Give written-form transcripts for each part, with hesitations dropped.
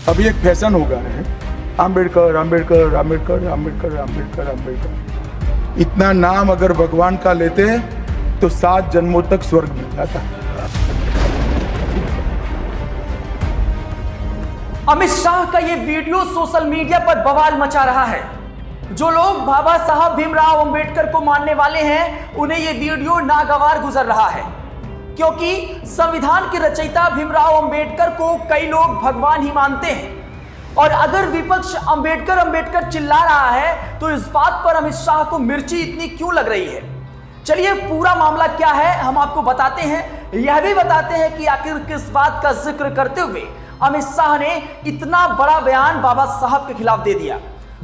अभी एक फैशन हो गया है, आम्बेडकर आम्बेडकर आम्बेडकर आम्बेडकर आम्बेडकर आम्बेडकर। इतना नाम अगर भगवान का लेते तो 7 जन्मों तक स्वर्ग मिल जाता। अमित शाह का ये वीडियो सोशल मीडिया पर बवाल मचा रहा है। जो लोग बाबा साहब भीमराव अंबेडकर को मानने वाले हैं, उन्हें ये वीडियो नागवार गुजर रहा है, क्योंकि संविधान के रचयिता भीमराव अंबेडकर को कई लोग भगवान ही मानते हैं। और अगर विपक्ष अंबेडकर अंबेडकर चिल्ला रहा है, तो इस बात पर अमित शाह को मिर्ची इतनी क्यों लग रही है? चलिए पूरा मामला क्या है हम आपको बताते हैं। यह भी बताते हैं कि आखिर किस बात का जिक्र करते हुए अमित शाह ने इतना बड़ा बयान बाबा साहब के खिलाफ दे दिया।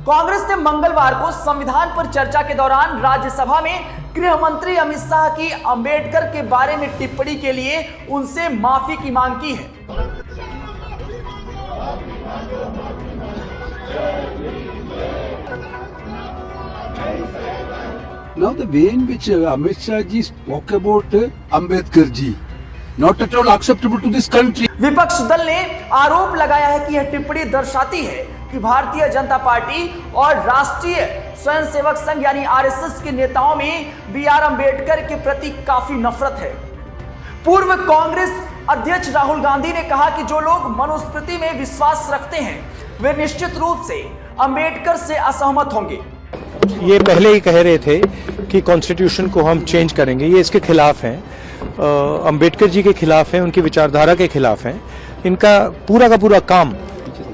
कांग्रेस ने मंगलवार को संविधान पर चर्चा के दौरान राज्यसभा में गृह मंत्री अमित शाह की अंबेडकर के बारे में टिप्पणी के लिए उनसे माफी की मांग की है। Now the way in which Amit Shah ji spoke about Ambedkar ji, not at all acceptable to this country. विपक्ष दल ने आरोप लगाया है कि यह टिप्पणी दर्शाती है कि भारतीय जनता पार्टी और राष्ट्रीय स्वयंसेवक संघ यानी आरएसएस के नेताओं में बी.आर. अंबेडकर के प्रति काफी नफरत है। पूर्व कांग्रेस अध्यक्ष राहुल गांधी ने कहा कि जो लोग मनुस्मृति में विश्वास रखते हैं, वे निश्चित रूप से अंबेडकर से असहमत होंगे। ये पहले ही कह रहे थे कि कॉन्स्टिट्यूशन को हम चेंज करेंगे, ये इसके खिलाफ हैं, अंबेडकर जी के खिलाफ हैं, उनकी विचारधारा के खिलाफ हैं। इनका पूरा का पूरा काम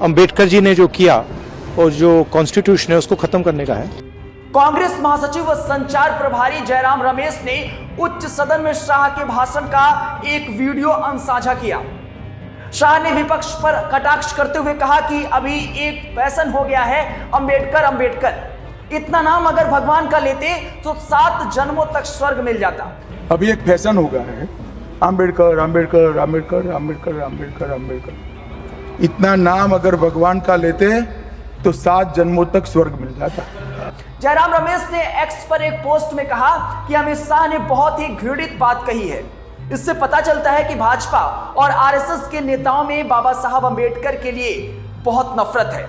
अंबेडकर जी ने जो किया और जो कॉन्स्टिट्यूशन है उसको खत्म करने का है। कांग्रेस महासचिव व संचार प्रभारी जयराम रमेश ने उच्च सदन में शाह के भाषण का एक वीडियो अंश साझा किया। शाह ने विपक्ष पर कटाक्ष करते हुए कहा कि अभी एक फैशन हो गया है अंबेडकर अंबेडकर। इतना नाम अगर भगवान का लेते तो 7 जन्मों तक स्वर्ग मिल जाता। अभी एक फैशन हो गया है, आम्बेडकर आम्बेडकर आम्बेडकर आम्बेडकर आम्बेडकर आम्बेडकर। इतना नाम अगर भगवान का लेते तो 7 जन्मों तक स्वर्ग मिल जाता। जयराम रमेश ने एक्स पर एक पोस्ट में कहा कि अमित शाह ने बहुत ही घृणित बात कही है। इससे पता चलता है कि भाजपा और आरएसएस के नेताओं में बाबा साहब अंबेडकर के लिए बहुत नफरत है।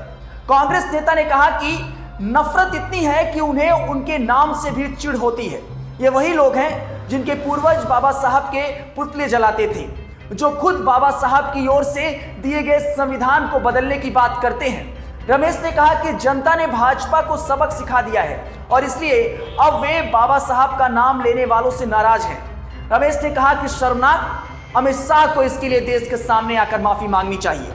कांग्रेस नेता ने कहा कि नफरत इतनी है कि उन्हें उनके नाम से भी चिढ़ होती है। ये वही लोग हैं जिनके पूर्वज बाबा साहब के पुतले जलाते थे, जो खुद बाबा साहब की ओर से दिए गए संविधान को बदलने की बात करते हैं। रमेश ने कहा कि जनता ने भाजपा को सबक सिखा दिया है और इसलिए अब वे बाबा साहब का नाम लेने वालों से नाराज हैं। रमेश ने कहा कि शर्मनाक, अमित शाह को इसके लिए देश के सामने आकर माफी मांगनी चाहिए।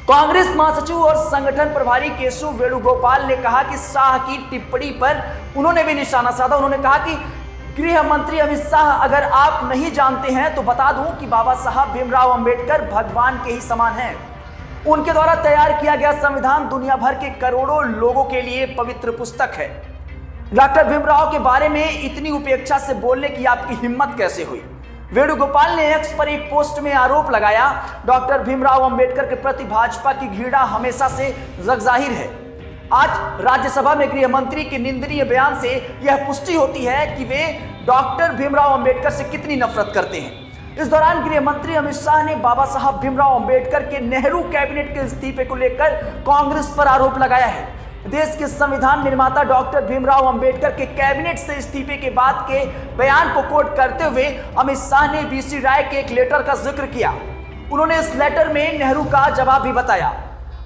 कांग्रेस महासचिव और संगठन प्रभारी केशव वेणुगोपाल ने कहा कि शाह की टिप्पणी पर उन्होंने भी निशाना साधा। उन्होंने कहा कि गृह मंत्री अमित शाह, अगर आप नहीं जानते हैं तो बता दूं कि बाबा साहब भीमराव अंबेडकर भगवान के ही समान हैं। उनके द्वारा तैयार किया गया संविधान दुनिया भर के करोड़ों लोगों के लिए पवित्र पुस्तक है। डॉक्टर भीमराव के बारे में इतनी उपेक्षा से बोलने की आपकी हिम्मत कैसे हुई? वेणुगोपाल ने एक्स पर एक पोस्ट में आरोप लगाया, डॉक्टर भीमराव अंबेडकर के प्रति भाजपा की घृणा हमेशा से जगजाहिर है। आज राज्यसभा में गृह मंत्री के निंदनीय बयान से यह पुष्टि होती है कि वे डॉक्टर भीमराव अंबेडकर से कितनी नफरत करते हैं। इस दौरान गृह मंत्री अमित शाह ने बाबा साहब भीमराव अंबेडकर के नेहरू कैबिनेट के इस्तीफे को लेकर कांग्रेस पर आरोप लगाया है। देश के संविधान निर्माता डॉक्टर भीमराव अंबेडकर के कैबिनेट से इस्तीफे के बाद के बयान को कोट करते हुए अमित शाह ने बीसी राय के एक लेटर का जिक्र किया। उन्होंने इस लेटर में नेहरू का जवाब भी बताया।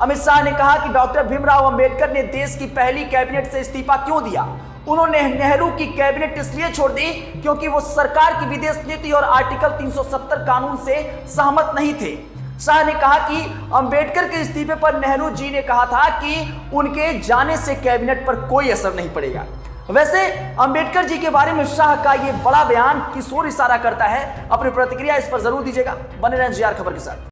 अमित शाह ने कहा कि डॉक्टर भीमराव अंबेडकर ने देश की पहली कैबिनेट से इस्तीफा क्यों दिया। उन्होंने नेहरू की कैबिनेट इसलिए छोड़ दी क्योंकि वो सरकार की विदेश नीति और आर्टिकल 370 कानून से सहमत नहीं थे। शाह ने कहा कि अंबेडकर के इस्तीफे पर नेहरू जी ने कहा था कि उनके जाने से कैबिनेट पर कोई असर नहीं पड़ेगा। वैसे अंबेडकर जी के बारे में शाह का ये बड़ा बयान किस ओर इशारा करता है? अपनी प्रतिक्रिया इस पर जरूर दीजिएगा। बने रहें जी आर खबर के साथ।